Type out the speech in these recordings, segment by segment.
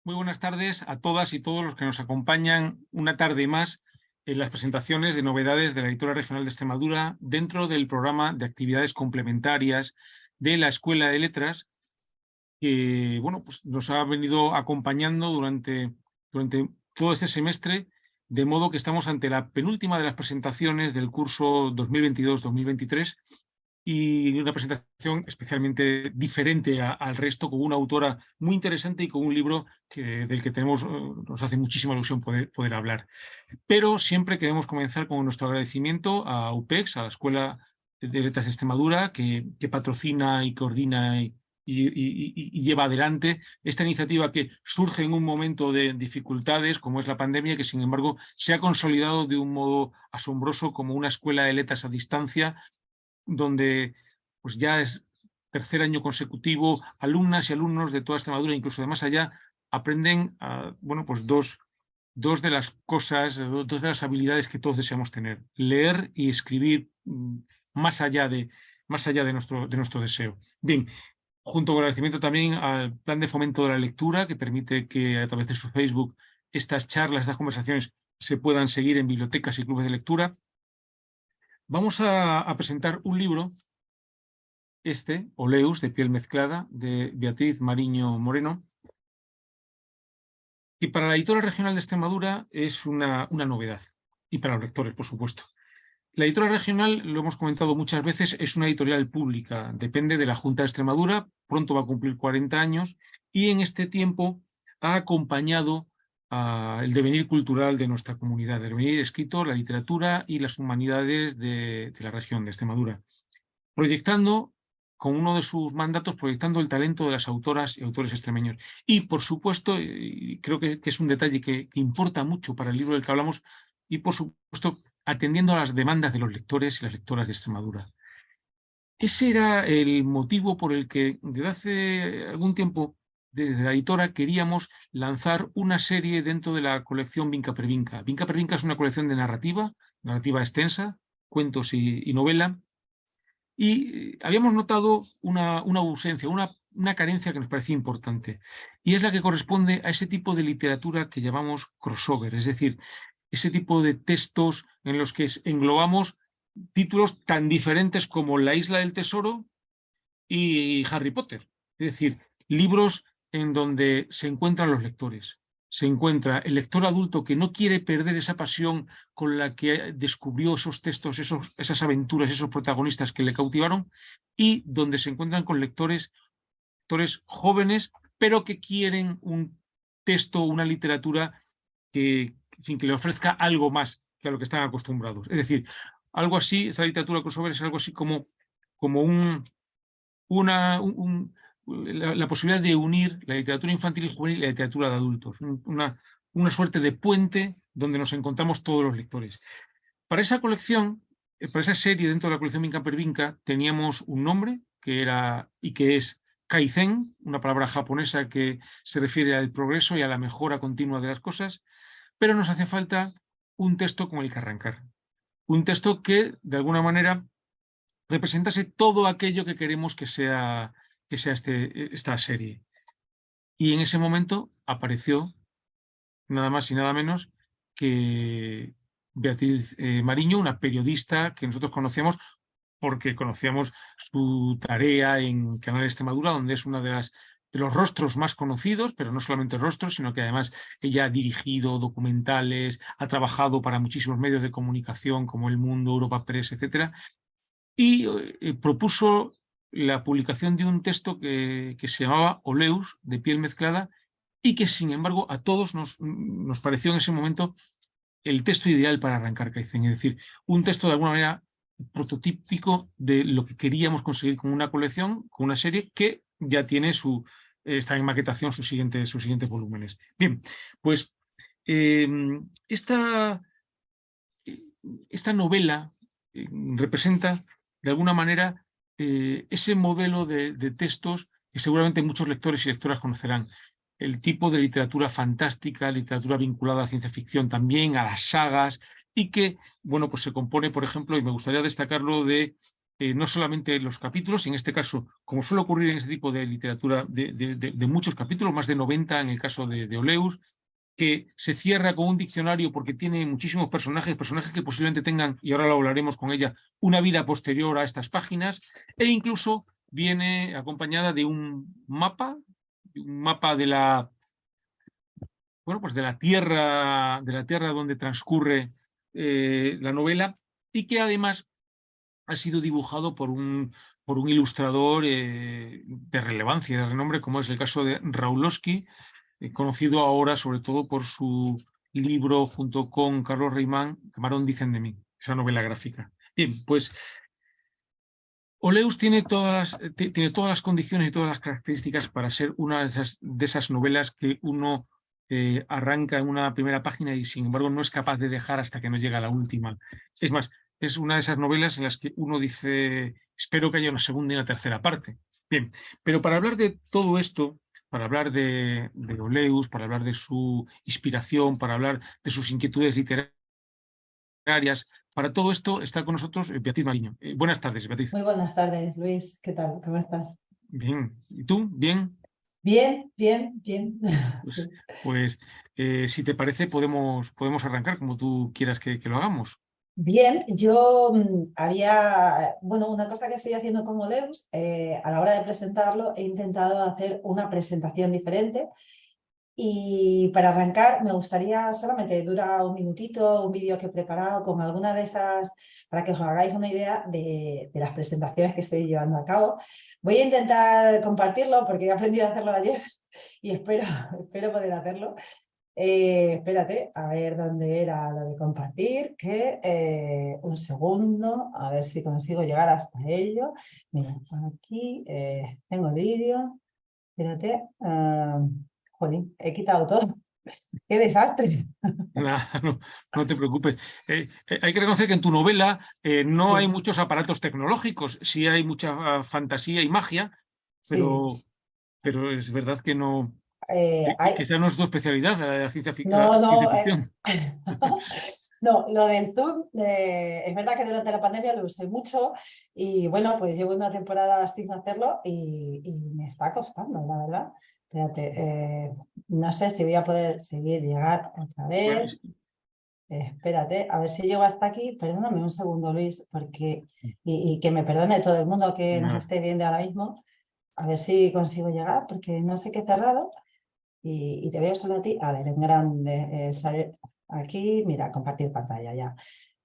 Muy buenas tardes a todas y todos los que nos acompañan una tarde más en las presentaciones de novedades de la Editorial Regional de Extremadura dentro del programa de actividades complementarias de la Escuela de Letras, que pues nos ha venido acompañando durante todo este semestre, de modo que estamos ante la penúltima de las presentaciones del curso 2022-2023 y una presentación especialmente diferente al resto, con una autora muy interesante y con un libro del que nos hace muchísima ilusión poder hablar. Pero siempre queremos comenzar con nuestro agradecimiento a UPEX, a la Escuela de Letras de Extremadura, que patrocina y coordina y lleva adelante esta iniciativa que surge en un momento de dificultades como es la pandemia, que sin embargo se ha consolidado de un modo asombroso como una escuela de letras a distancia, donde pues ya es tercer año consecutivo, alumnas y alumnos de toda Extremadura, incluso de más allá, aprenden pues dos de las cosas, dos de las habilidades que todos deseamos tener: leer y escribir, más allá de nuestro deseo. Bien, junto con agradecimiento también al Plan de Fomento de la Lectura, que permite que a través de su Facebook estas charlas, estas conversaciones se puedan seguir en bibliotecas y clubes de lectura. Vamos a presentar un libro, Oleus, de piel mezclada, de Beatriz Mariño Moreno, y para la Editorial Regional de Extremadura es una novedad, y para los lectores, por supuesto. La Editorial Regional, lo hemos comentado muchas veces, es una editorial pública, depende de la Junta de Extremadura, pronto va a cumplir 40 años, y en este tiempo ha acompañado el devenir cultural de nuestra comunidad, el devenir escrito, la literatura y las humanidades de la región de Extremadura, proyectando, con uno de sus mandatos, proyectando el talento de las autoras y autores extremeños. Y, por supuesto, y creo que es un detalle que importa mucho para el libro del que hablamos, y, por supuesto, atendiendo a las demandas de los lectores y las lectoras de Extremadura. Ese era el motivo por el que, desde hace algún tiempo, desde la editora queríamos lanzar una serie dentro de la colección Vinca per Vinca. Vinca per Vinca es una colección de narrativa extensa, cuentos y novela, y habíamos notado una ausencia, una carencia que nos parecía importante, y es la que corresponde a ese tipo de literatura que llamamos crossover, es decir, ese tipo de textos en los que englobamos títulos tan diferentes como La Isla del Tesoro y Harry Potter. Es decir, libros en donde se encuentran los lectores. Se encuentra el lector adulto que no quiere perder esa pasión con la que descubrió esos textos, esas aventuras, esos protagonistas que le cautivaron, y donde se encuentran con lectores jóvenes, pero que quieren un texto, una literatura sin que le ofrezca algo más que a lo que están acostumbrados. Es decir, algo así, esa literatura crossover es algo así como la posibilidad de unir la literatura infantil y juvenil y la literatura de adultos, una suerte de puente donde nos encontramos todos los lectores. Para esa colección, para esa serie dentro de la colección Vinca per Vinca, teníamos un nombre que era y que es Kaizen, una palabra japonesa que se refiere al progreso y a la mejora continua de las cosas, pero nos hace falta un texto con el que arrancar. Un texto que, de alguna manera, representase todo aquello que queremos que sea esta serie. Y en ese momento apareció nada más y nada menos que Beatriz Mariño, una periodista que nosotros conocíamos porque conocíamos su tarea en Canal Extremadura, donde es una de los rostros más conocidos, pero no solamente rostros, sino que además ella ha dirigido documentales, ha trabajado para muchísimos medios de comunicación como El Mundo, Europa Press, etc. Y propuso la publicación de un texto que se llamaba Oleus, de piel mezclada, y que, sin embargo, a todos nos pareció en ese momento el texto ideal para arrancar Kaizen, es decir, un texto de alguna manera prototípico de lo que queríamos conseguir con una colección, con una serie que ya tiene está en maquetación sus siguientes volúmenes. Bien, pues eh, esta, esta novela representa de alguna manera ese modelo de textos que seguramente muchos lectores y lectoras conocerán. El tipo de literatura fantástica, literatura vinculada a la ciencia ficción también, a las sagas, y que, pues se compone, por ejemplo, y me gustaría destacarlo, de no solamente los capítulos, en este caso, como suele ocurrir en este tipo de literatura, de muchos capítulos, más de 90 en el caso de Oleus, que se cierra con un diccionario porque tiene muchísimos personajes que posiblemente tengan, y ahora lo hablaremos con ella, una vida posterior a estas páginas, e incluso viene acompañada de un mapa de la, bueno, pues de la tierra donde transcurre la novela, y que además ha sido dibujado por un ilustrador de relevancia, de renombre, como es el caso de Raulowski, conocido ahora sobre todo por su libro junto con Carlos Reimán, Camarón dicen de mí, esa novela gráfica. Bien, pues Oleus tiene todas las condiciones y todas las características para ser una de esas novelas que uno arranca en una primera página y sin embargo no es capaz de dejar hasta que no llega a la última. Es más, es una de esas novelas en las que uno dice, espero que haya una segunda y una tercera parte. Bien, pero para hablar de todo esto, para hablar de Oleus, para hablar de su inspiración, para hablar de sus inquietudes literarias, para todo esto está con nosotros Beatriz Mariño. Buenas tardes, Beatriz. Muy buenas tardes, Luis. ¿Qué tal? ¿Cómo estás? Bien. ¿Y tú? ¿Bien? Bien, bien, bien. Pues, Sí. pues si te parece, podemos arrancar como tú quieras que lo hagamos. Bien, yo bueno, una cosa que estoy haciendo con Oleus, a la hora de presentarlo, he intentado hacer una presentación diferente. Y para arrancar, me gustaría solamente, dura un minutito, un vídeo que he preparado con alguna de esas, para que os hagáis una idea de las presentaciones que estoy llevando a cabo. Voy a intentar compartirlo porque he aprendido a hacerlo ayer y espero poder hacerlo. Espérate, a ver dónde era lo de compartir, un segundo, a ver si consigo llegar hasta ello. Mira, aquí tengo el vídeo, espérate. Jolín, he quitado todo. ¡Qué desastre! No te preocupes. Hay que reconocer que en tu novela no hay Sí, muchos aparatos tecnológicos, sí hay mucha fantasía y magia, sí. pero es verdad que no, Hay... quizá no es tu especialidad, la No, ciencia no. ficción. No, lo del Zoom, es verdad que durante la pandemia lo usé mucho y bueno, pues llevo una temporada sin hacerlo y me está costando, la verdad. Espérate, no sé si voy a poder seguir llegar otra Bueno, vez. Espérate, a ver si llego hasta aquí. Perdóname un segundo, Luis, porque y que me perdone todo el mundo que nos nada. esté viendo ahora mismo. A ver si consigo llegar, porque no sé qué he cerrado y te veo solo a ti. A ver, en grande, sale aquí, mira, compartir pantalla ya.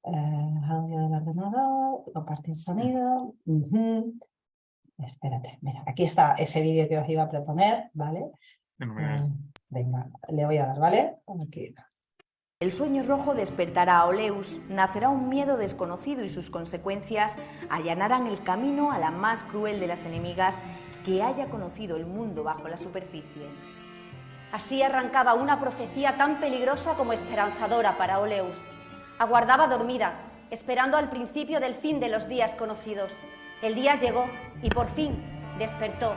Audio del ordenador, compartir sonido. Espérate, mira, aquí está ese vídeo que os iba a proponer, ¿vale? Fenomenal. Venga, le voy a dar, ¿vale? Aquí. El sueño rojo despertará a Oleus, nacerá un miedo desconocido y sus consecuencias allanarán el camino a la más cruel de las enemigas que haya conocido el mundo bajo la superficie. Así arrancaba una profecía tan peligrosa como esperanzadora para Oleus. Aguardaba dormida, esperando al principio del fin de los días conocidos. El día llegó y por fin despertó.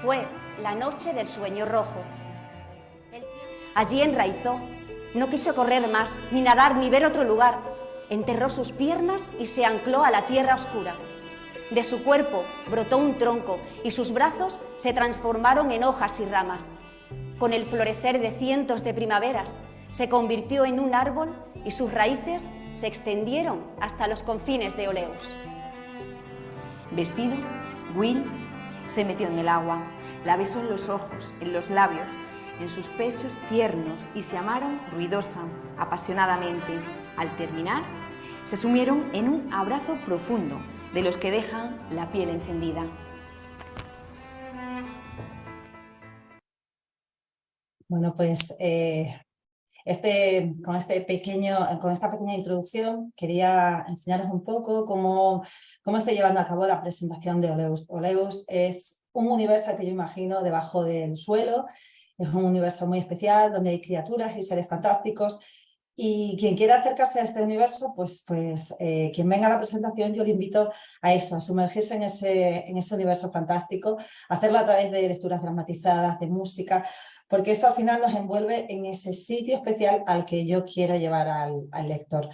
Fue la noche del sueño rojo. Allí enraizó. No quiso correr más, ni nadar, ni ver otro lugar. Enterró sus piernas y se ancló a la tierra oscura. De su cuerpo brotó un tronco y sus brazos se transformaron en hojas y ramas. Con el florecer de cientos de primaveras, se convirtió en un árbol y sus raíces se extendieron hasta los confines de Oleus. Vestido, Will se metió en el agua, la besó en los ojos, en los labios, en sus pechos tiernos y se amaron ruidosa, apasionadamente. Al terminar, se sumieron en un abrazo profundo, de los que dejan la piel encendida. Bueno, pues con esta pequeña introducción quería enseñaros un poco cómo estoy llevando a cabo la presentación de Oleus. Oleus es un universo que yo imagino debajo del suelo, es un universo muy especial donde hay criaturas y seres fantásticos y quien quiera acercarse a este universo, pues quien venga a la presentación yo le invito a eso, a sumergirse en ese universo fantástico, a hacerlo a través de lecturas dramatizadas, de música, porque eso al final nos envuelve en ese sitio especial al que yo quiero llevar al lector.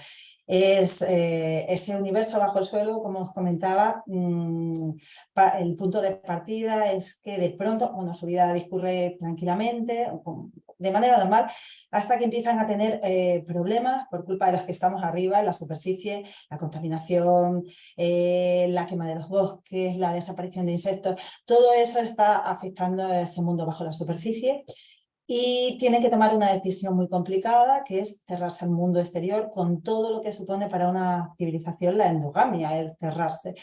Es ese universo bajo el suelo, como os comentaba, el punto de partida es que de pronto, bueno, su vida discurre tranquilamente, de manera normal, hasta que empiezan a tener problemas por culpa de los que estamos arriba, en la superficie, la contaminación, la quema de los bosques, la desaparición de insectos, todo eso está afectando a ese mundo bajo la superficie. Y tienen que tomar una decisión muy complicada, que es cerrarse al mundo exterior con todo lo que supone para una civilización la endogamia, el cerrarse.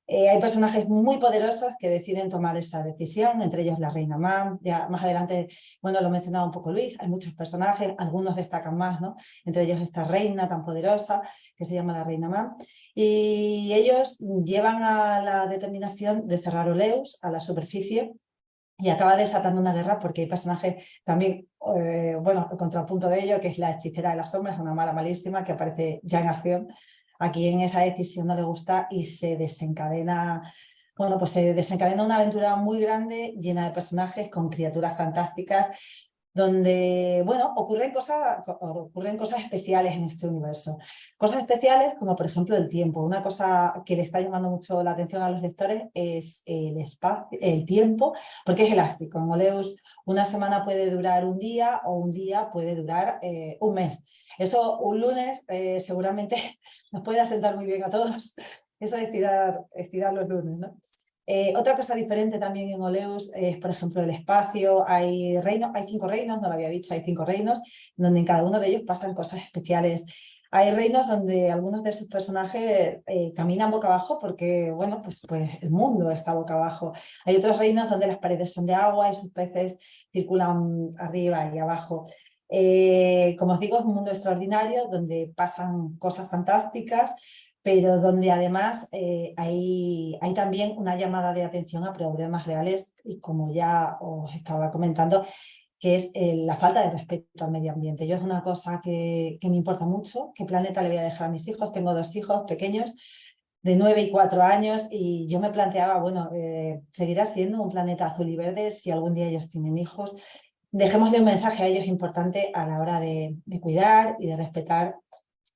Hay personajes muy poderosos que deciden tomar esa decisión, entre ellos la reina Man. Ya más adelante, bueno, lo mencionaba un poco Luis, hay muchos personajes, algunos destacan más, ¿no? Entre ellos esta reina tan poderosa que se llama la reina Man. Y ellos llevan a la determinación de cerrar Oleus a la superficie, y acaba desatando una guerra porque hay personajes también, bueno, el contrapunto de ello, que es la hechicera de las sombras, una mala malísima que aparece ya en acción. Aquí en esa decisión no le gusta y se desencadena, bueno, pues se desencadena una aventura muy grande, llena de personajes, con criaturas fantásticas, donde, bueno, ocurren cosas especiales en este universo. Cosas especiales como, por ejemplo, el tiempo. Una cosa que le está llamando mucho la atención a los lectores es el espacio, el tiempo, porque es elástico. En Oleus una semana puede durar un día o un día puede durar un mes. Eso un lunes seguramente nos puede asentar muy bien a todos, eso de estirar los lunes, ¿no? Otra cosa diferente también en Oleus es, por ejemplo, el espacio. Hay 5 reinos, no lo había dicho, hay 5 reinos, donde en cada uno de ellos pasan cosas especiales. Hay reinos donde algunos de sus personajes caminan boca abajo porque, bueno, pues el mundo está boca abajo. Hay otros reinos donde las paredes son de agua y sus peces circulan arriba y abajo. Como os digo, es un mundo extraordinario donde pasan cosas fantásticas, pero donde además hay también una llamada de atención a problemas reales, y como ya os estaba comentando, que es la falta de respeto al medio ambiente. Yo es una cosa que me importa mucho, qué planeta le voy a dejar a mis hijos. Tengo 2 hijos pequeños, de 9 y 4 años, y yo me planteaba, bueno, ¿seguirá siendo un planeta azul y verde si algún día ellos tienen hijos? Dejémosle un mensaje a ellos importante a la hora de cuidar y de respetar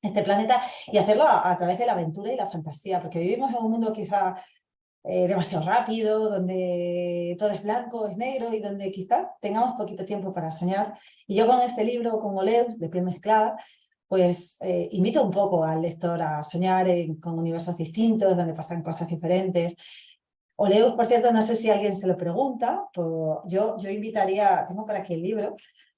este planeta, y hacerlo a través de la aventura y la fantasía, porque vivimos en un mundo quizá demasiado rápido, donde todo es blanco, es negro, y donde quizá tengamos poquito tiempo para soñar. Y yo con este libro, con Oleus, de Piel Mezclada, pues invito un poco al lector a soñar con universos distintos, donde pasan cosas diferentes. Oleus, por cierto, no sé si alguien se lo pregunta, pues yo invitaría, tengo por aquí el libro,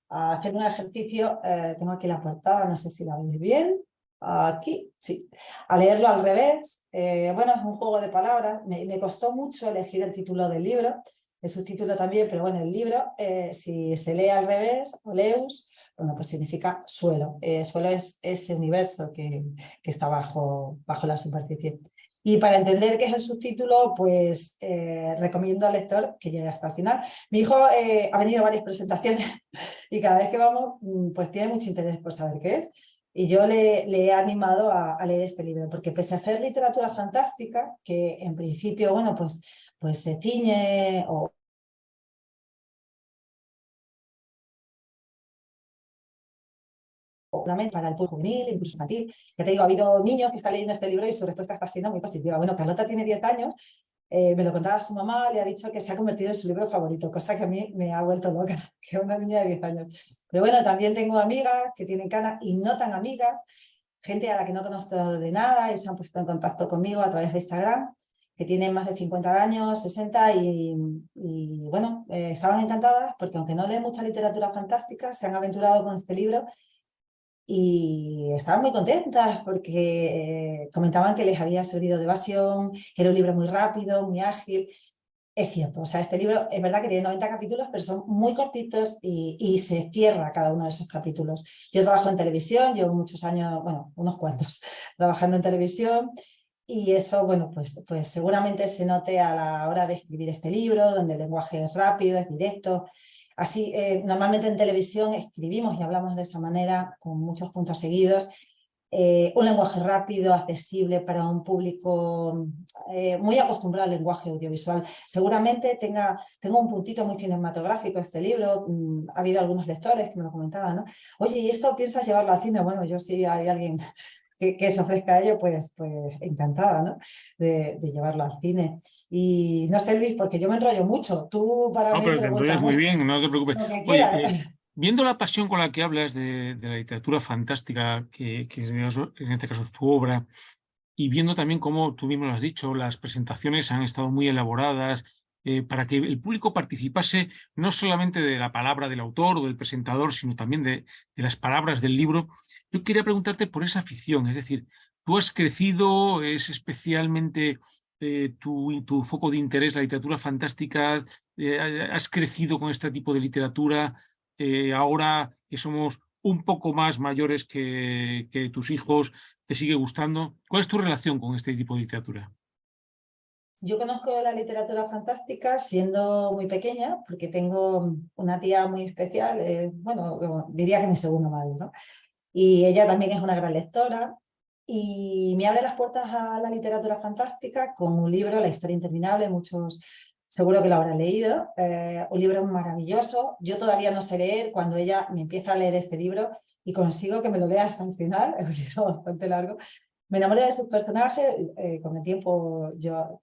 a hacer un ejercicio. Tengo aquí la portada, no sé si la veis bien. Aquí, sí, a leerlo al revés. Bueno, es un juego de palabras. Me costó mucho elegir el título del libro, el subtítulo también, pero bueno, el libro, si se lee al revés, Oleus, bueno, pues significa suelo. Suelo es ese universo que está bajo la superficie. Y para entender qué es el subtítulo, pues recomiendo al lector que llegue hasta el final. Mi hijo ha venido a varias presentaciones y cada vez que vamos, pues tiene mucho interés por saber qué es. Y yo le he animado a leer este libro, porque pese a ser literatura fantástica, que en principio, bueno, pues se ciñe para el público juvenil, incluso infantil. Ya te digo, ha habido niños que están leyendo este libro y su respuesta está siendo muy positiva. Bueno, Carlota tiene 10 años, me lo contaba su mamá, le ha dicho que se ha convertido en su libro favorito, cosa que a mí me ha vuelto loca, que una niña de 10 años. Pero bueno, también tengo amigas que tienen canas y no tan amigas, gente a la que no conozco de nada y se han puesto en contacto conmigo a través de Instagram, que tienen más de 50 años, 60, y bueno, estaban encantadas porque aunque no leen mucha literatura fantástica, se han aventurado con este libro y estaban muy contentas porque comentaban que les había servido de evasión, que era un libro muy rápido, muy ágil. Es cierto, o sea, este libro es verdad que tiene 90 capítulos, pero son muy cortitos y se cierra cada uno de esos capítulos. Yo trabajo en televisión, llevo muchos años, bueno, unos cuantos, trabajando en televisión, y eso, bueno, pues seguramente se note a la hora de escribir este libro, donde el lenguaje es rápido, es directo. Así, normalmente en televisión escribimos y hablamos de esa manera, con muchos puntos seguidos. un lenguaje rápido, accesible para un público muy acostumbrado al lenguaje audiovisual. Seguramente tenga un puntito muy cinematográfico este libro. Ha habido algunos lectores que me lo comentaban, ¿no? Oye, ¿y esto piensas llevarlo al cine? Bueno, yo sí hay alguien que se ofrezca a ello, pues encantada, ¿no? de llevarlo al cine. Y no sé, Luis, porque yo me enrollo mucho. Tú para No, mí pero te enrollas muy pregúntame bien, no te preocupes. lo que Oye, quieras. viendo la pasión con la que hablas de la literatura fantástica, que en este caso es tu obra, y viendo también cómo tú mismo lo has dicho, las presentaciones han estado muy elaboradas para que el público participase no solamente de la palabra del autor o del presentador, sino también de las palabras del libro. Yo quería preguntarte por esa afición, es decir, tú has crecido, es especialmente tu foco de interés la literatura fantástica, has crecido con este tipo de literatura, ahora que somos un poco más mayores que tus hijos, ¿te sigue gustando? ¿Cuál es tu relación con este tipo de literatura? Yo conozco la literatura fantástica siendo muy pequeña, porque tengo una tía muy especial, bueno, diría que mi segunda madre, ¿no? Y ella también es una gran lectora y me abre las puertas a la literatura fantástica con un libro, La historia interminable, muchos seguro que lo habrán leído, un libro maravilloso. Yo todavía no sé leer, cuando ella me empieza a leer este libro y consigo que me lo lea hasta el final, es un libro bastante largo. Me enamoré de sus personajes, con el tiempo yo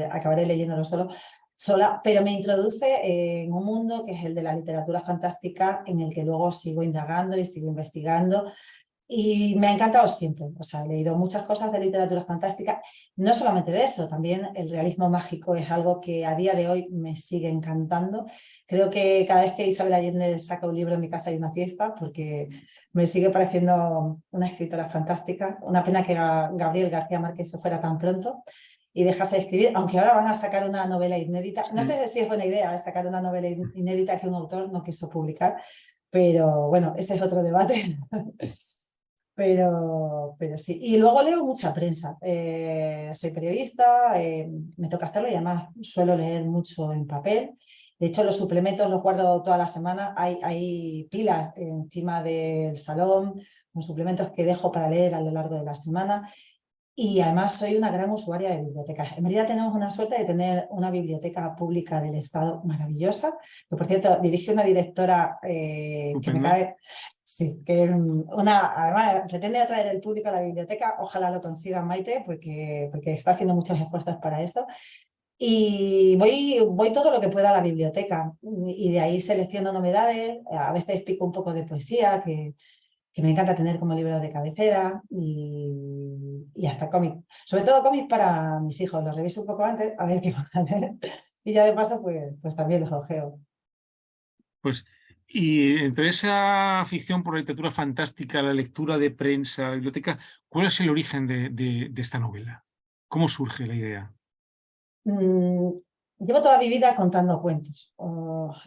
acabaré leyéndolo sola, pero me introduce en un mundo que es el de la literatura fantástica, en el que luego sigo indagando y sigo investigando. Y me ha encantado siempre, o sea, he leído muchas cosas de literatura fantástica, no solamente de eso, también el realismo mágico es algo que a día de hoy me sigue encantando. Creo que cada vez que Isabel Allende saca un libro en mi casa hay una fiesta, porque me sigue pareciendo una escritora fantástica. Una pena que Gabriel García Márquez se fuera tan pronto y dejase de escribir, aunque ahora van a sacar una novela inédita. No Sí. sé si es buena idea sacar una novela inédita que un autor no quiso publicar, pero bueno, ese es otro debate. Pero sí. Y luego leo mucha prensa. Soy periodista, me toca hacerlo y además suelo leer mucho en papel. De hecho, los suplementos los guardo toda la semana. Hay pilas encima del salón con suplementos que dejo para leer a lo largo de la semana. Y además soy una gran usuaria de bibliotecas. En Mérida tenemos una suerte de tener una biblioteca pública del Estado maravillosa, que por cierto dirige una directora que me Estupendo. cae, sí, que además pretende atraer el público a la biblioteca, ojalá lo consiga Maite, porque está haciendo muchos esfuerzos para esto. Y voy todo lo que pueda a la biblioteca y de ahí selecciono novedades, a veces pico un poco de poesía, que me encanta tener como libro de cabecera y hasta cómics. Sobre todo cómics para mis hijos. Los reviso un poco antes a ver qué van a leer y ya de paso pues también los ojeo. Pues, y entre esa afición por la literatura fantástica, la lectura de prensa, la biblioteca, ¿cuál es el origen de esta novela? ¿Cómo surge la idea? Llevo toda mi vida contando cuentos.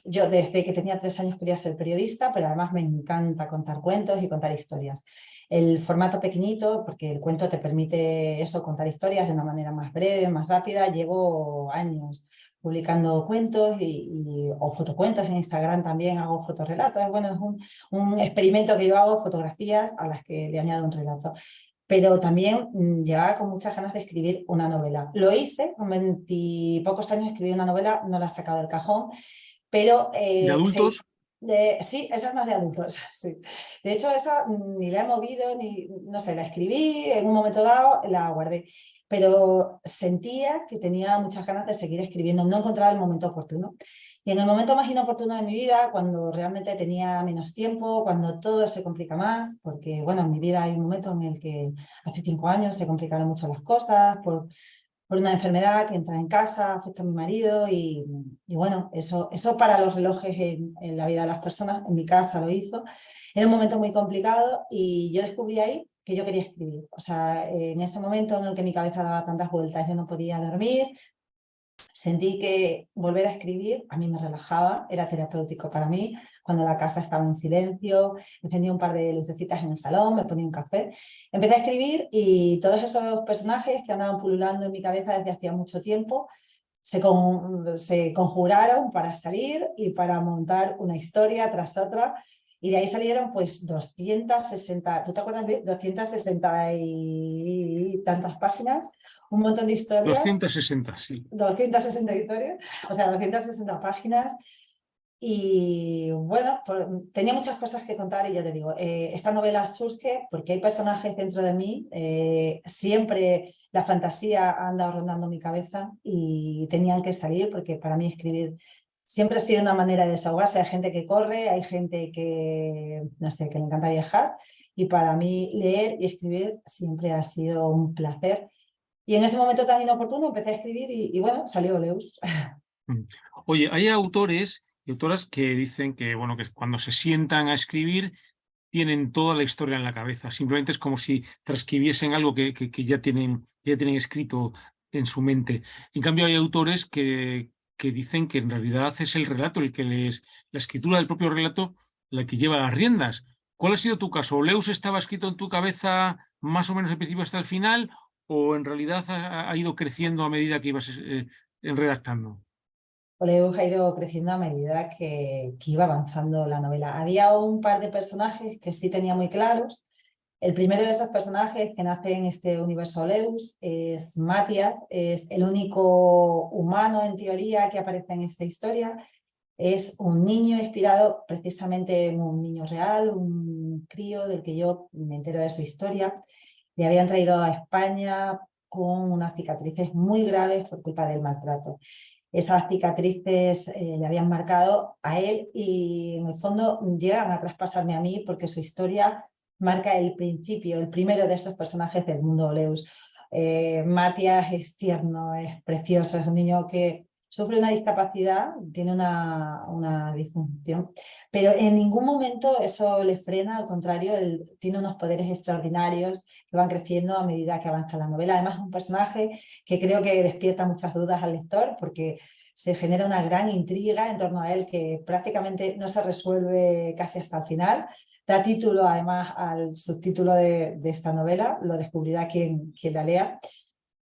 Yo desde que tenía 3 años quería ser periodista, pero además me encanta contar cuentos y contar historias. El formato pequeñito, porque el cuento te permite eso, contar historias de una manera más breve, más rápida. Llevo años publicando cuentos o fotocuentos en Instagram también, hago fotorrelatos. Bueno, es un experimento que yo hago, fotografías a las que le añado un relato. Pero también llevaba con muchas ganas de escribir una novela. Lo hice, con 20 y pocos años escribí una novela, no la he sacado del cajón, pero ¿De adultos? sí, esa es más de adultos. Sí. De hecho, esa ni la he movido, ni, no sé, la escribí, en un momento dado la guardé, pero sentía que tenía muchas ganas de seguir escribiendo, no encontraba el momento oportuno. Y en el momento más inoportuno de mi vida, cuando realmente tenía menos tiempo, cuando todo se complica más, porque bueno, en mi vida hay un momento en el que hace 5 años se complicaron mucho las cosas por una enfermedad que entra en casa, afecta a mi marido y bueno, eso para los relojes en la vida de las personas, en mi casa lo hizo. Era un momento muy complicado y yo descubrí ahí que yo quería escribir. O sea, en ese momento en el que mi cabeza daba tantas vueltas, yo no podía dormir, sentí que volver a escribir a mí me relajaba, era terapéutico para mí. Cuando la casa estaba en silencio, encendía un par de lucecitas en el salón, me ponía un café, empecé a escribir y todos esos personajes que andaban pululando en mi cabeza desde hacía mucho tiempo se conjuraron para salir y para montar una historia tras otra. Y de ahí salieron pues 260, ¿tú te acuerdas? 260 y tantas páginas, un montón de historias. 260, sí. 260 historias, o sea, 260 páginas. Y bueno, tenía muchas cosas que contar y ya te digo, esta novela surge porque hay personajes dentro de mí, siempre la fantasía ha andado rondando mi cabeza y tenían que salir porque para mí escribir siempre ha sido una manera de desahogarse. Hay gente que corre, hay gente que, no sé, que le encanta viajar y para mí leer y escribir siempre ha sido un placer. Y en ese momento tan inoportuno empecé a escribir y bueno, salió Oleus. Oye, hay autores y autoras que dicen que, bueno, que cuando se sientan a escribir tienen toda la historia en la cabeza. Simplemente es como si transcribiesen algo que ya tienen escrito en su mente. En cambio, hay autores que dicen que en realidad es el relato el que la escritura del propio relato la que lleva las riendas. ¿Cuál ha sido tu caso? ¿Oleus estaba escrito en tu cabeza más o menos del principio hasta el final o en realidad ha ido creciendo a medida que ibas redactando? Oleus ha ido creciendo a medida que iba avanzando la novela. Había un par de personajes que sí tenía muy claros. El primero de esos personajes que nace en este universo Oleus es Matias, es el único humano en teoría que aparece en esta historia. Es un niño inspirado precisamente en un niño real, un crío del que yo me entero de su historia. Le habían traído a España con unas cicatrices muy graves por culpa del maltrato. Esas cicatrices le habían marcado a él y en el fondo llegan a traspasarme a mí porque su historia marca el principio, el primero de esos personajes del mundo Oleus. Matias es tierno, es precioso, es un niño que sufre una discapacidad, tiene una disfunción, pero en ningún momento eso le frena, al contrario, él tiene unos poderes extraordinarios que van creciendo a medida que avanza la novela. Además, es un personaje que creo que despierta muchas dudas al lector porque se genera una gran intriga en torno a él que prácticamente no se resuelve casi hasta el final. Da título además al subtítulo de esta novela, lo descubrirá quien la lea.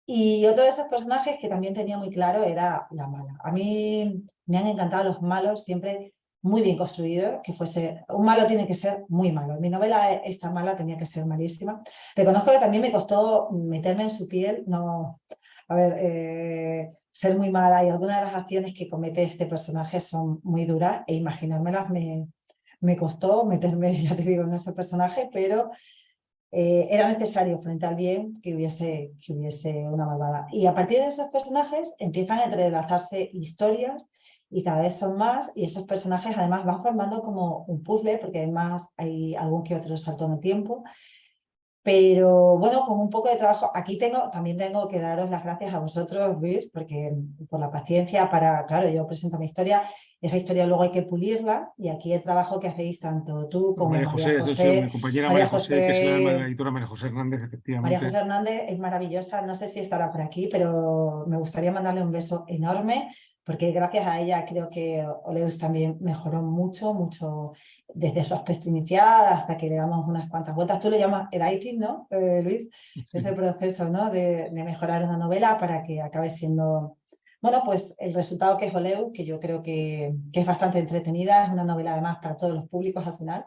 Y otro de esos personajes que también tenía muy claro era la mala. A mí me han encantado los malos, siempre muy bien construidos, que fuese, un malo tiene que ser muy malo. En mi novela esta mala tenía que ser malísima. Reconozco que también me costó meterme en su piel, no, a ver, ser muy mala y algunas de las acciones que comete este personaje son muy duras e imaginármelas me costó meterme, ya te digo, en ese personaje, pero era necesario frente al bien que hubiese una malvada. Y a partir de esos personajes empiezan a entrelazarse historias y cada vez son más y esos personajes además van formando como un puzzle porque además hay algún que otro salto en el tiempo. Pero bueno, con un poco de trabajo, aquí también tengo que daros las gracias a vosotros, Luis, porque por la paciencia para, claro, yo presento mi historia, esa historia luego hay que pulirla y aquí el trabajo que hacéis tanto tú como María María José, eso sí, mi José. compañera María María José, que es la José, editora María José Hernández, María efectivamente. José Hernández es maravillosa, no sé si estará por aquí, pero me gustaría mandarle un beso enorme porque gracias a ella creo que Oleus también mejoró mucho, mucho desde su aspecto inicial hasta que le damos unas cuantas vueltas. Tú le llamas editing, ¿no, Luis? Sí. Ese proceso, ¿no? de mejorar una novela para que acabe siendo, bueno, pues el resultado que es Oleus, que yo creo que es bastante entretenida, es una novela además para todos los públicos al final.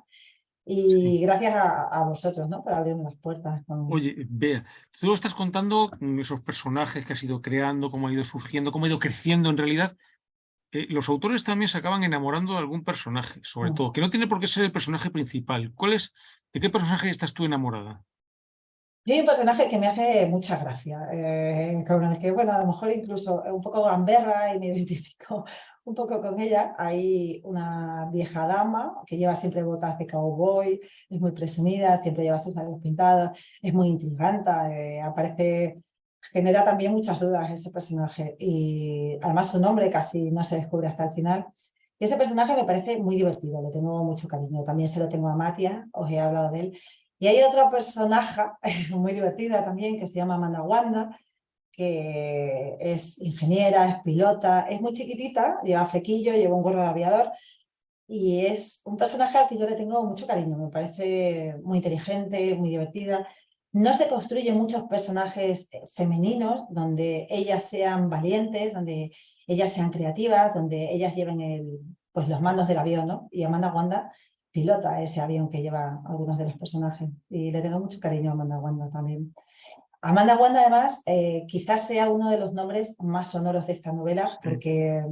Y Sí. gracias a vosotros, ¿no? Por abrirme las puertas. Oye, Bea, tú lo estás contando, esos personajes que has ido creando, cómo ha ido surgiendo, cómo ha ido creciendo en realidad. Los autores también se acaban enamorando de algún personaje, sobre todo, que no tiene por qué ser el personaje principal. ¿De qué personaje estás tú enamorada? Yo hay un personaje que me hace mucha gracia, con el que, bueno, a lo mejor incluso un poco gamberra y me identifico un poco con ella. Hay una vieja dama que lleva siempre botas de cowboy, es muy presumida, siempre lleva sus labios pintados, es muy intrigante, genera también muchas dudas ese personaje y además su nombre casi no se descubre hasta el final. Y ese personaje me parece muy divertido, le tengo mucho cariño. También se lo tengo a Matías, os he hablado de él. Y hay otra personaje muy divertida también que se llama Amanda Wanda, que es ingeniera, es pilota, es muy chiquitita, lleva flequillo, lleva un gorro de aviador y es un personaje al que yo le tengo mucho cariño, me parece muy inteligente, muy divertida. No se construyen muchos personajes femeninos donde ellas sean valientes, donde ellas sean creativas, donde ellas lleven pues los mandos del avión, ¿no? Y Amanda Wanda pilota ese avión que lleva algunos de los personajes. Y le tengo mucho cariño a Amanda Wanda también. Amanda Wanda, además, quizás sea uno de los nombres más sonoros de esta novela, porque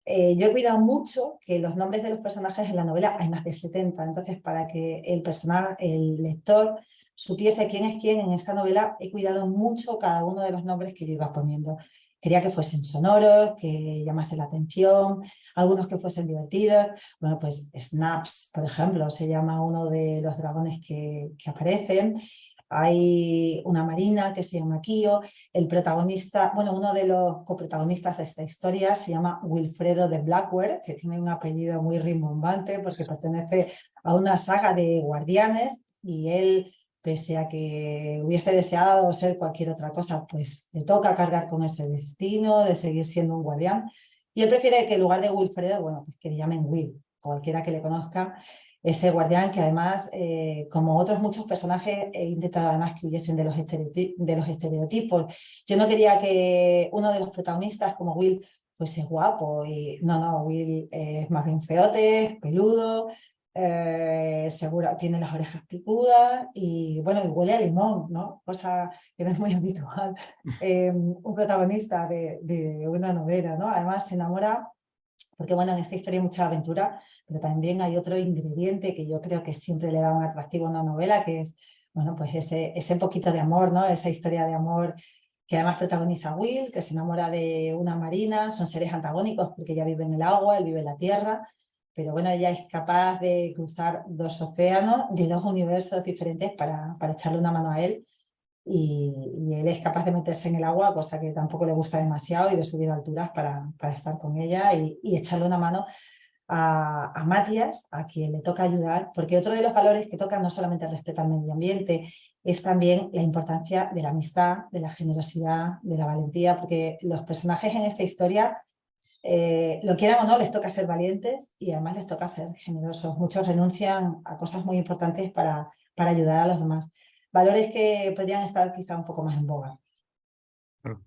yo he cuidado mucho que los nombres de los personajes en la novela hay más de 70, entonces para que el lector supiese quién es quién en esta novela, he cuidado mucho cada uno de los nombres que yo iba poniendo. Quería que fuesen sonoros, que llamasen la atención, algunos que fuesen divertidos. Bueno, pues Snaps, por ejemplo, se llama uno de los dragones que aparecen. Hay una marina que se llama Kio. El protagonista, bueno, uno de los coprotagonistas de esta historia se llama Wilfredo de Blackware, que tiene un apellido muy rimbombante porque pertenece a una saga de guardianes y él, pese a que hubiese deseado ser cualquier otra cosa, pues le toca cargar con ese destino de seguir siendo un guardián. Y él prefiere que en lugar de Wilfredo, bueno, pues que le llamen Will, cualquiera que le conozca. Ese guardián que además, como otros muchos personajes, he intentado además que huyesen de los estereotipos. Yo no quería que uno de los protagonistas, como Will, fuese guapo. Y no, Will es más bien feote, peludo, seguro, tiene las orejas picudas y bueno, y huele a limón, ¿no? Cosa que no es muy habitual. Un protagonista de una novela, ¿no? Además se enamora. Porque bueno, en esta historia hay mucha aventura, pero también hay otro ingrediente que yo creo que siempre le da un atractivo a una novela, que es, bueno, pues ese poquito de amor, ¿no? Esa historia de amor que además protagoniza Will, que se enamora de una marina, son seres antagónicos porque ella vive en el agua, él vive en la tierra, pero bueno, ella es capaz de cruzar 2 océanos de 2 universos diferentes para echarle una mano a él. Y él es capaz de meterse en el agua, cosa que tampoco le gusta demasiado, y de subir a alturas para estar con ella y echarle una mano a Matías, a quien le toca ayudar, porque otro de los valores que toca no solamente el respeto al medio ambiente, es también la importancia de la amistad, de la generosidad, de la valentía, porque los personajes en esta historia, lo quieran o no, les toca ser valientes y además les toca ser generosos. Muchos renuncian a cosas muy importantes para ayudar a los demás. Valores que podrían estar quizá un poco más en boga. Claro.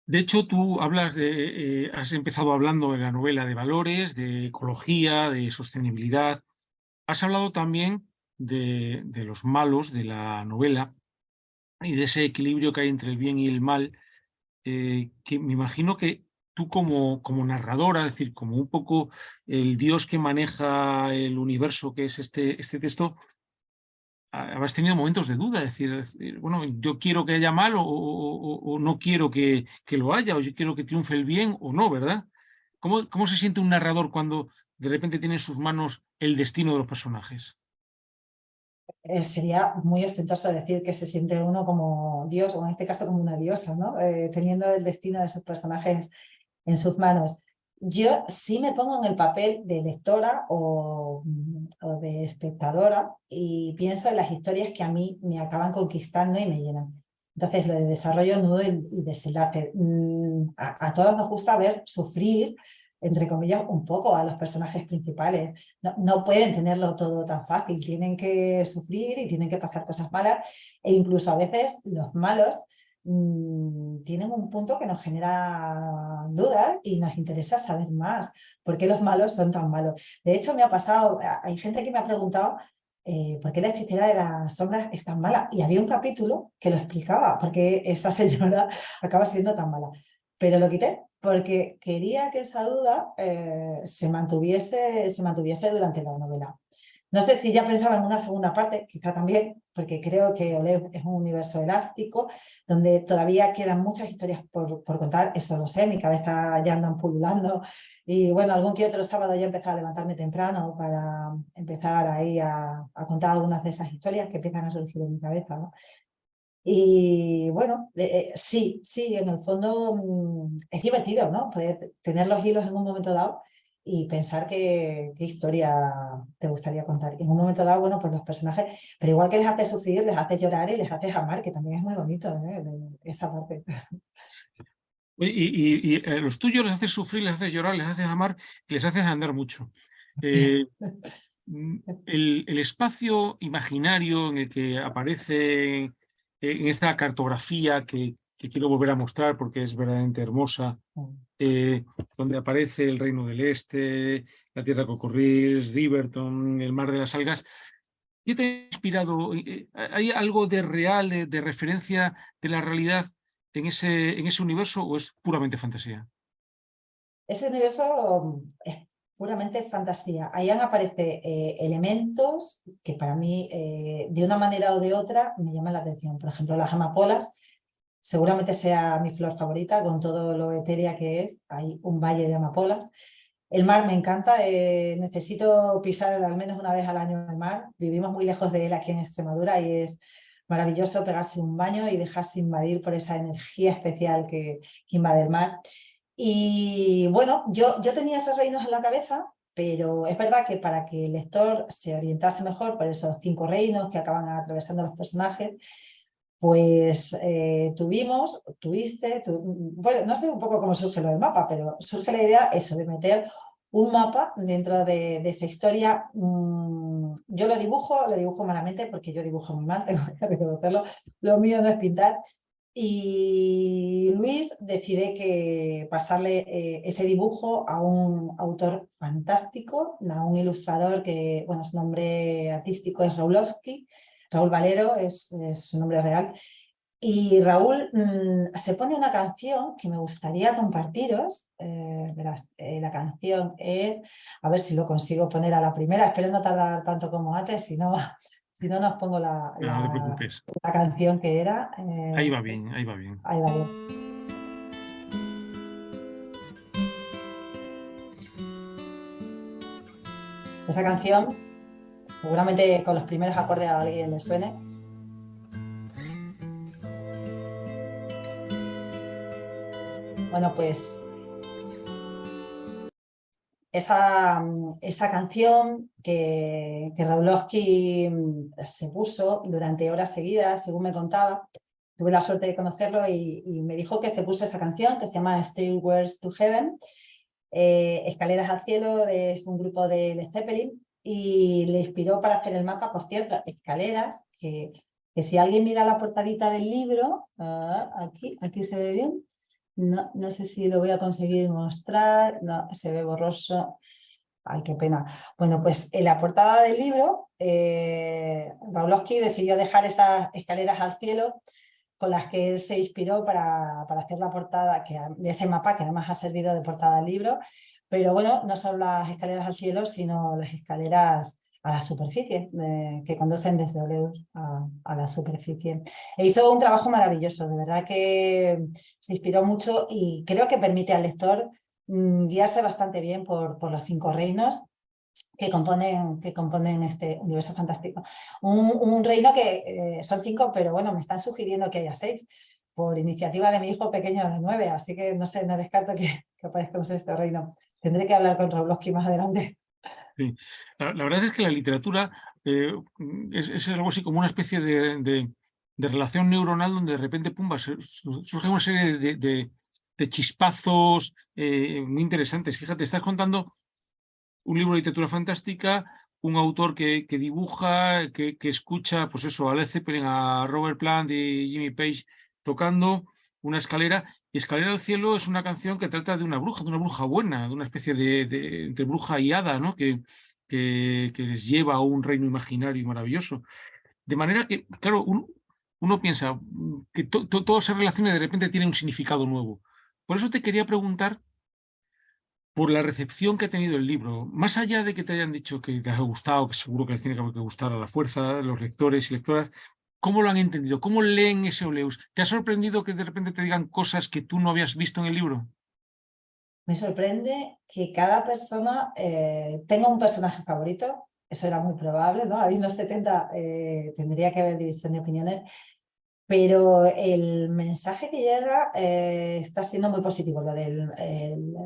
De hecho, tú has empezado hablando en la novela de valores, de ecología, de sostenibilidad. Has hablado también de los malos de la novela y de ese equilibrio que hay entre el bien y el mal, que me imagino que tú como narradora, es decir, como un poco el dios que maneja el universo que es este texto, habrás tenido momentos de duda, es decir, bueno, yo quiero que haya mal o no quiero que lo haya, o yo quiero que triunfe el bien o no, ¿verdad? ¿Cómo se siente un narrador cuando de repente tiene en sus manos el destino de los personajes? Sería muy ostentoso decir que se siente uno como Dios, o en este caso como una diosa, ¿no? Teniendo el destino de sus personajes en sus manos. Yo sí me pongo en el papel de lectora o de espectadora y pienso en las historias que a mí me acaban conquistando y me llenan. Entonces, lo de desarrollo, nudo y desenlace. A todos nos gusta ver sufrir, entre comillas, un poco a los personajes principales. No pueden tenerlo todo tan fácil, tienen que sufrir y tienen que pasar cosas malas, e incluso a veces los malos tienen un punto que nos genera dudas y nos interesa saber más por qué los malos son tan malos. De hecho, me ha pasado, hay gente que me ha preguntado por qué la hechicera de las sombras es tan mala, y había un capítulo que lo explicaba por qué esta señora acaba siendo tan mala, pero lo quité porque quería que esa duda se mantuviese durante la novela. No sé si ya pensaba en una segunda parte, quizá también, porque creo que Oleus es un universo elástico, donde todavía quedan muchas historias por contar, eso lo sé, mi cabeza ya andan pululando, y bueno, algún que otro sábado ya he empezado a levantarme temprano para empezar ahí a contar algunas de esas historias que empiezan a surgir en mi cabeza, ¿no? Y bueno, sí, en el fondo es divertido, ¿no? Poder tener los hilos en un momento dado y pensar qué historia te gustaría contar. Y en un momento dado, bueno, pues los personajes, pero igual que les haces sufrir, les haces llorar y les haces amar, que también es muy bonito, ¿eh? Esa parte. Los tuyos les haces sufrir, les haces llorar, les haces amar y les haces andar mucho. Sí. El espacio imaginario en el que aparece en esta cartografía que que quiero volver a mostrar porque es verdaderamente hermosa, donde aparece el Reino del Este, la Tierra de Cocorris, Riverton, el Mar de las Algas. ¿Qué te ha inspirado? ¿Hay algo de real, de referencia de la realidad en ese universo o es puramente fantasía? Ese universo es puramente fantasía. Ahí aparecen elementos que para mí, de una manera o de otra, me llaman la atención. Por ejemplo, las amapolas, seguramente sea mi flor favorita, con todo lo etérea que es. Hay un valle de amapolas. El mar me encanta, necesito pisar al menos una vez al año el mar. Vivimos muy lejos de él aquí en Extremadura y es maravilloso pegarse un baño y dejarse invadir por esa energía especial que invade el mar. Y bueno, yo tenía esos reinos en la cabeza, pero es verdad que para que el lector se orientase mejor por esos 5 reinos que acaban atravesando los personajes, pues bueno, no sé un poco cómo surge lo del mapa, pero surge la idea eso de meter un mapa dentro de esta historia. Yo lo dibujo malamente porque yo dibujo muy mal, tengo que reconocerlo, lo mío no es pintar. Y Luis decide pasarle ese dibujo a un autor fantástico, a un ilustrador que, bueno, su nombre artístico es Raúl Valero es su nombre real. Y Raúl se pone una canción que me gustaría compartiros. Verás, la canción es, a ver si lo consigo poner a la primera, espero no tardar tanto como antes, si no nos pongo No te preocupes. la canción que era. Ahí va bien, ahí va bien. Ahí vale. Esa canción, seguramente con los primeros acordes a alguien le suene. Bueno, pues esa canción que Raulowski se puso durante horas seguidas, según me contaba, tuve la suerte de conocerlo y me dijo que se puso esa canción que se llama Stairways to Heaven, Escaleras al Cielo, es un grupo de Led Zeppelin, y le inspiró para hacer el mapa. Por cierto, escaleras que si alguien mira la portadita del libro, aquí se ve bien. No sé si lo voy a conseguir mostrar. No, se ve borroso. Ay, qué pena. Bueno, pues en la portada del libro, Raulowski decidió dejar esas escaleras al cielo con las que él se inspiró para hacer la portada de ese mapa, que además ha servido de portada al libro. Pero bueno, no son las escaleras al cielo, sino las escaleras a la superficie, que conducen desde Oleus a la superficie. E hizo un trabajo maravilloso, de verdad que se inspiró mucho y creo que permite al lector guiarse bastante bien por los 5 reinos que componen este universo fantástico. Un reino que son 5, pero bueno, me están sugiriendo que haya 6, por iniciativa de mi hijo pequeño de 9, así que no sé, no descarto que aparezcamos en este reino. Tendré que hablar con Raulowski más adelante. Sí. La verdad es que la literatura es algo así como una especie de relación neuronal donde de repente pumba, surge una serie de chispazos muy interesantes. Fíjate, estás contando un libro de literatura fantástica, un autor que dibuja, que escucha, pues eso, a Led Zeppelin, a Robert Plant y Jimmy Page tocando una escalera. Y Escalera al Cielo es una canción que trata de una bruja buena, de una especie entre bruja y hada, ¿no? Que les lleva a un reino imaginario y maravilloso. De manera que, claro, uno piensa que todo se relaciona y de repente tiene un significado nuevo. Por eso te quería preguntar por la recepción que ha tenido el libro, más allá de que te hayan dicho que te ha gustado, que seguro que les tiene que gustar a la fuerza, los lectores y lectoras, ¿cómo lo han entendido? ¿Cómo leen ese Oleus? ¿Te ha sorprendido que de repente te digan cosas que tú no habías visto en el libro? Me sorprende que cada persona tenga un personaje favorito. Eso era muy probable, ¿no? Habiendo 70, tendría que haber división de opiniones. Pero el mensaje que llega está siendo muy positivo,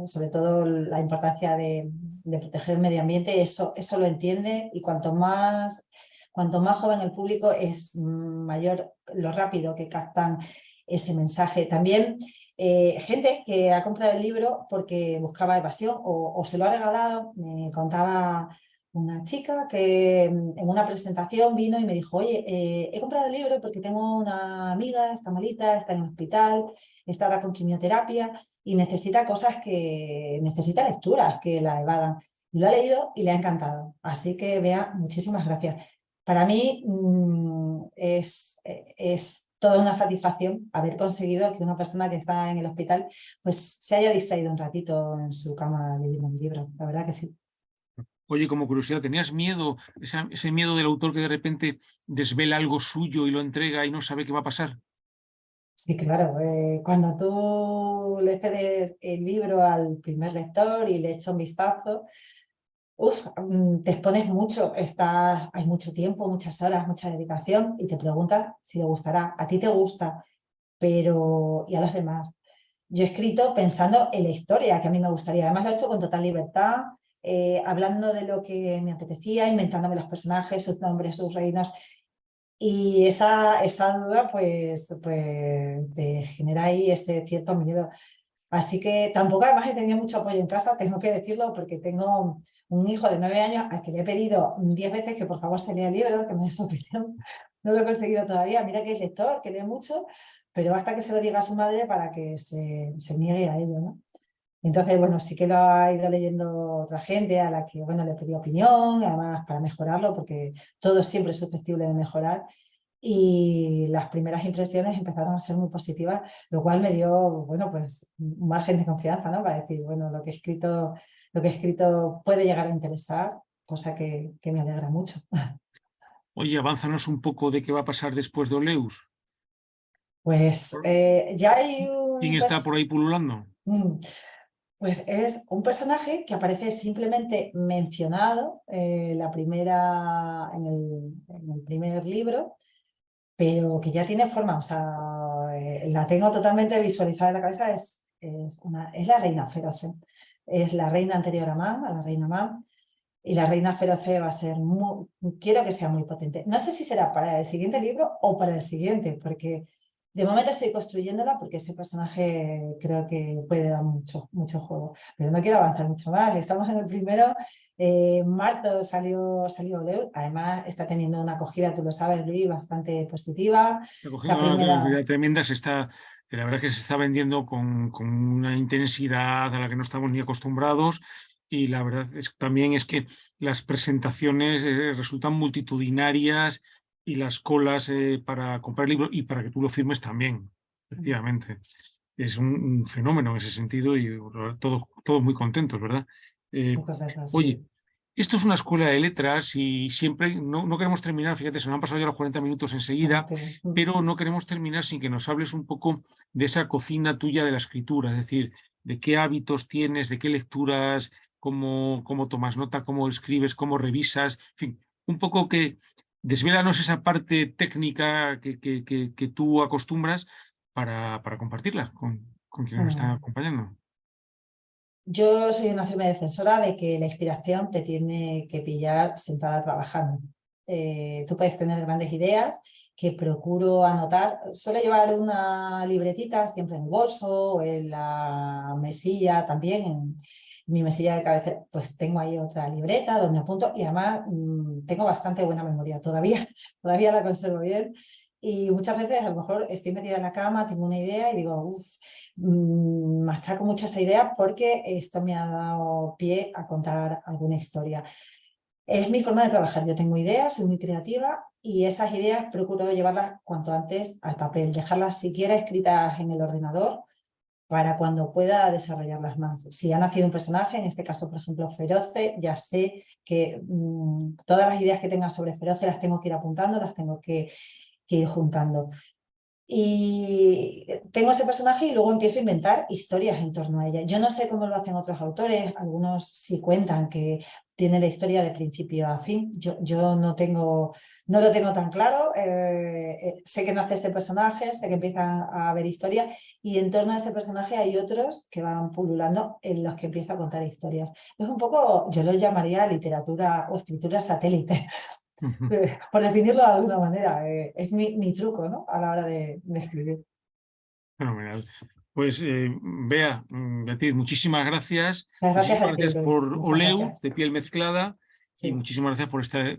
sobre todo la importancia de proteger el medio ambiente, eso lo entiende, y cuanto más joven el público es mayor lo rápido que captan ese mensaje. También gente que ha comprado el libro porque buscaba evasión o se lo ha regalado. Me contaba una chica que en una presentación vino y me dijo, oye, he comprado el libro porque tengo una amiga, está malita, está en el hospital, está ahora con quimioterapia y necesita necesita lecturas que la evadan. Y lo ha leído y le ha encantado. Así que, Bea, muchísimas gracias. Para mí es toda una satisfacción haber conseguido que una persona que está en el hospital pues se haya distraído un ratito en su cama leyendo mi libro. La verdad que sí. Oye, como curiosidad, ¿tenías miedo, ese miedo del autor que de repente desvela algo suyo y lo entrega y no sabe qué va a pasar? Sí, claro. Cuando tú le cedes el libro al primer lector y le echas un vistazo, te expones mucho, hay mucho tiempo, muchas horas, mucha dedicación y te preguntas si le gustará. A ti te gusta, pero ¿y a los demás? Yo he escrito pensando en la historia que a mí me gustaría. Además lo he hecho con total libertad, hablando de lo que me apetecía, inventándome los personajes, sus nombres, sus reinos. Y esa duda pues te genera ahí este cierto miedo. Así que tampoco además he tenido mucho apoyo en casa, tengo que decirlo, porque tengo un hijo de 9 años al que le he pedido 10 veces que por favor se lea el libro, que me dé su opinión. No lo he conseguido todavía. Mira que es lector, que lee mucho, pero basta que se lo diga a su madre para que se niegue a ello, ¿no? Entonces, bueno, sí que lo ha ido leyendo otra gente a la que, bueno, le pedí opinión, además para mejorarlo, porque todo siempre es susceptible de mejorar. Y las primeras impresiones empezaron a ser muy positivas, lo cual me dio, bueno, pues un margen de confianza, ¿no? Para decir, bueno, lo que he escrito puede llegar a interesar, cosa que me alegra mucho. Oye, avánzanos un poco de qué va a pasar después de Oleus. Pues ya hay ¿Quién un... está por ahí pululando? Pues es un personaje que aparece simplemente mencionado en el primer libro, pero que ya tiene forma, o sea, la tengo totalmente visualizada en la cabeza, es la reina feroce, es la reina anterior a la reina Mam, y la reina feroce va a ser quiero que sea muy potente. No sé si será para el siguiente libro o para el siguiente, porque de momento estoy construyéndola porque ese personaje creo que puede dar mucho, mucho juego, pero no quiero avanzar mucho más. Estamos en el primero, en marzo salió Leo, además está teniendo una acogida, tú lo sabes, Luis, bastante positiva. Está La cogiendo una primera... actividad tremenda, la verdad es que se está vendiendo con una intensidad a la que no estamos ni acostumbrados. Y la verdad también es que las presentaciones resultan multitudinarias y las colas para comprar el libro y para que tú lo firmes también, efectivamente. Es un fenómeno en ese sentido y todos muy contentos, ¿verdad? Correcto, Oye, sí. esto es una escuela de letras y siempre no queremos terminar, fíjate, se nos han pasado ya los 40 minutos enseguida, pero no queremos terminar sin que nos hables un poco de esa cocina tuya de la escritura, es decir, de qué hábitos tienes, de qué lecturas, cómo tomas nota, cómo escribes, cómo revisas, en fin, un poco que desvélanos esa parte técnica que tú acostumbras para compartirla con quienes nos están Bueno, acompañando. yo soy una firme defensora de que la inspiración te tiene que pillar sentada trabajando. Tú puedes tener grandes ideas que procuro anotar. Suelo llevar una libretita siempre en el bolso o en la mesilla también, en mi mesilla de cabecera, pues tengo ahí otra libreta donde apunto y además tengo bastante buena memoria todavía, todavía la conservo bien. Y muchas veces a lo mejor estoy metida en la cama, tengo una idea y digo, uff, machaco mucho esa idea porque esto me ha dado pie a contar alguna historia. Es mi forma de trabajar. Yo tengo ideas, soy muy creativa y esas ideas procuro llevarlas cuanto antes al papel, dejarlas siquiera escritas en el ordenador para cuando pueda desarrollarlas más. Si ha nacido un personaje, en este caso, por ejemplo, Feroce, ya sé que todas las ideas que tenga sobre Feroce las tengo que ir apuntando, las tengo que ir juntando. Y tengo ese personaje y luego empiezo a inventar historias en torno a ella. Yo no sé cómo lo hacen otros autores, algunos sí cuentan que tiene la historia de principio a fin. Yo no lo tengo tan claro. Sé que nace este personaje, sé que empiezan a haber historias y en torno a este personaje hay otros que van pululando en los que empiezo a contar historias. Es un poco, yo lo llamaría literatura o escritura satélite. Por definirlo de alguna manera, es mi truco, ¿no? A la hora de escribir. Fenomenal. Pues Bea, Beatriz, muchísimas gracias. Muchas gracias Muchísimas a ti, gracias Luis. por Muchas Oleu, gracias. de piel mezclada. y Sí. muchísimas gracias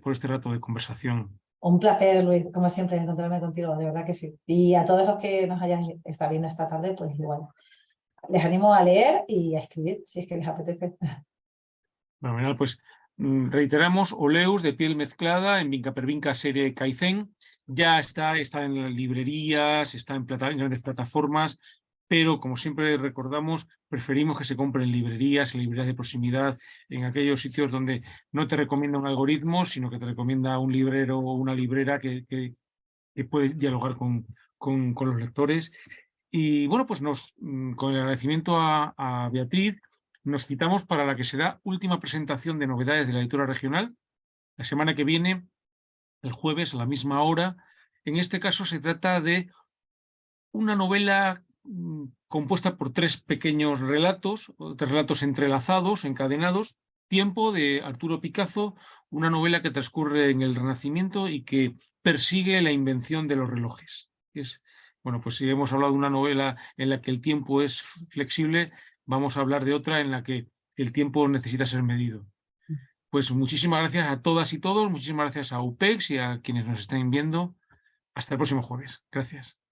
por este rato de conversación. Un placer, Luis, como siempre, encontrarme contigo, de verdad que sí. Y a todos los que nos hayan estado viendo esta tarde, pues igual. Les animo a leer y a escribir, si es que les apetece. Fenomenal, pues reiteramos, Oleus de piel mezclada en Vinca per Vinca serie Kaizen. Ya está en las librerías, está en grandes plataformas, pero como siempre recordamos, preferimos que se compre en librerías de proximidad, en aquellos sitios donde no te recomienda un algoritmo, sino que te recomienda un librero o una librera que puede dialogar con los lectores. Y bueno, pues con el agradecimiento a Beatriz, nos citamos para la que será última presentación de novedades de la editora regional, la semana que viene, el jueves a la misma hora. En este caso se trata de una novela compuesta por tres pequeños relatos, tres relatos entrelazados, encadenados. Tiempo, de Arturo Picazo, una novela que transcurre en el Renacimiento y que persigue la invención de los relojes. Bueno, pues si hemos hablado de una novela en la que el tiempo es flexible, vamos a hablar de otra en la que el tiempo necesita ser medido. Pues muchísimas gracias a todas y todos, muchísimas gracias a UPEX y a quienes nos estén viendo. Hasta el próximo jueves. Gracias.